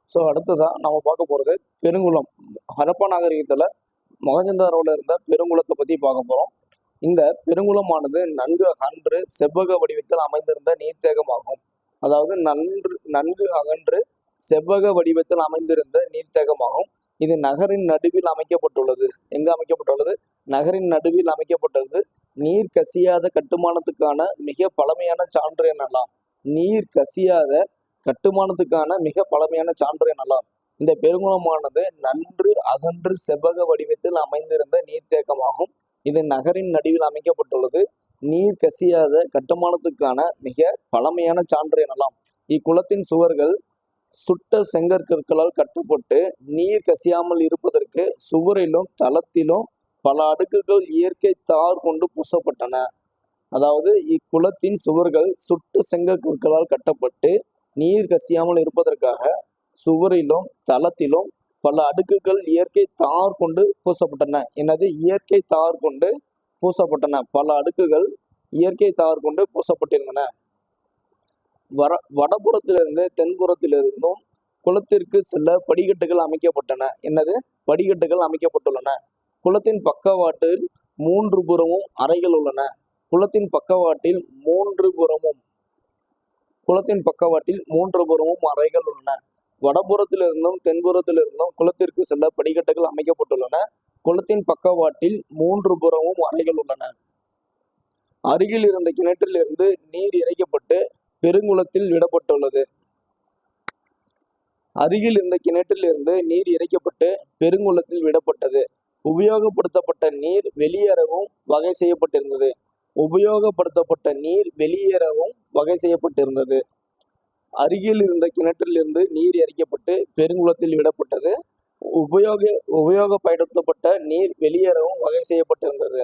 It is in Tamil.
ஸோ அடுத்ததான் நம்ம பார்க்க போகிறது பெருங்குளம். ஹரப்பா நாகரிகத்தில் மொஹஞ்சதாரோவில் இருந்த பெருங்குளத்தை பற்றி பார்க்க போகிறோம். இந்த பெருங்குளமானது நன்கு அகன்று செவ்வக வடிவத்தில் அமைந்திருந்த நீர்த்தேகமாகும். அதாவது நன்கு அகன்று செவ்வக வடிவத்தில் அமைந்திருந்த நீர்த்தேகமாகும். இது நகரின் நடுவில் அமைக்கப்பட்டுள்ளது. எங்க அமைக்கப்பட்டுள்ளது? நகரின் நடுவில் அமைக்கப்பட்டுள்ளது. நீர் கசியாத கட்டுமானத்துக்கான மிக பழமையான சான்று எனலாம். நீர் கசியாத கட்டுமானத்துக்கான மிக பழமையான சான்று எனலாம். இந்த பெருங்குளமானது நன்று அகன்று செவ்வக வடிவத்தில் அமைந்திருந்த நீர்த்தேக்கமாகும். இது நகரின் நடுவில் அமைக்கப்பட்டுள்ளது. நீர் கசியாத கட்டுமானத்துக்கான மிக பழமையான சான்று எனலாம். இக்குளத்தின் சுவர்கள் சுட்ட செங்கற்களால் கட்டப்பட்டு நீர் கசியாமல் இருப்பதற்கு சுவரிலும் தளத்திலும் பல அடுக்குகள் இயற்கை தார் கொண்டு பூசப்பட்டன. அதாவது இக்குளத்தின் சுவர்கள் சுட்ட செங்கற்களால் கட்டப்பட்டு நீர் கசியாமல் இருப்பதற்காக சுவரிலும் தளத்திலும் பல அடுக்குகள் இயற்கை தார் கொண்டு பூசப்பட்டன. என்னது? இயற்கை தார் கொண்டு பூசப்பட்டன. பல அடுக்குகள் இயற்கை தார் கொண்டு பூசப்பட்டிருந்தன. வடபுறத்திலிருந்து தென்புறத்திலிருந்தும் குளத்திற்கு செல்ல படிக்கட்டுகள் அமைக்கப்பட்டன. என்னது? படிக்கட்டுகள் அமைக்கப்பட்டுள்ளன. குளத்தின் பக்கவாட்டில் 3 புறமும் அறைகள் உள்ளன. குளத்தின் பக்கவாட்டில் 3 புறமும் அறைகள் உள்ளன. வடபுறத்திலிருந்தும் தென்புறத்திலிருந்தும் குளத்திற்கு செல்ல படிக்கட்டுகள் அமைக்கப்பட்டுள்ளன. குளத்தின் பக்கவாட்டில் 3 புறமும் அறைகள் உள்ளன. அருகில் இருந்த கிணற்றிலிருந்து நீர் இறைக்கப்பட்டு பெருங்குளத்தில் விடப்பட்டுள்ளது. அருகில் இருந்த கிணற்றிலிருந்து நீர் இறைக்கப்பட்டு பெருங்குளத்தில் விடப்பட்டது. உபயோகப்படுத்தப்பட்ட நீர் வெளியேறவும் வகை செய்யப்பட்டிருந்தது. அருகில் இருந்த கிணற்றிலிருந்து நீர் இறைக்கப்பட்டு பெருங்குளத்தில் விடப்பட்டது. உபயோகப்படுத்தப்பட்ட நீர் வெளியேறவும் வகை செய்யப்பட்டிருந்தது.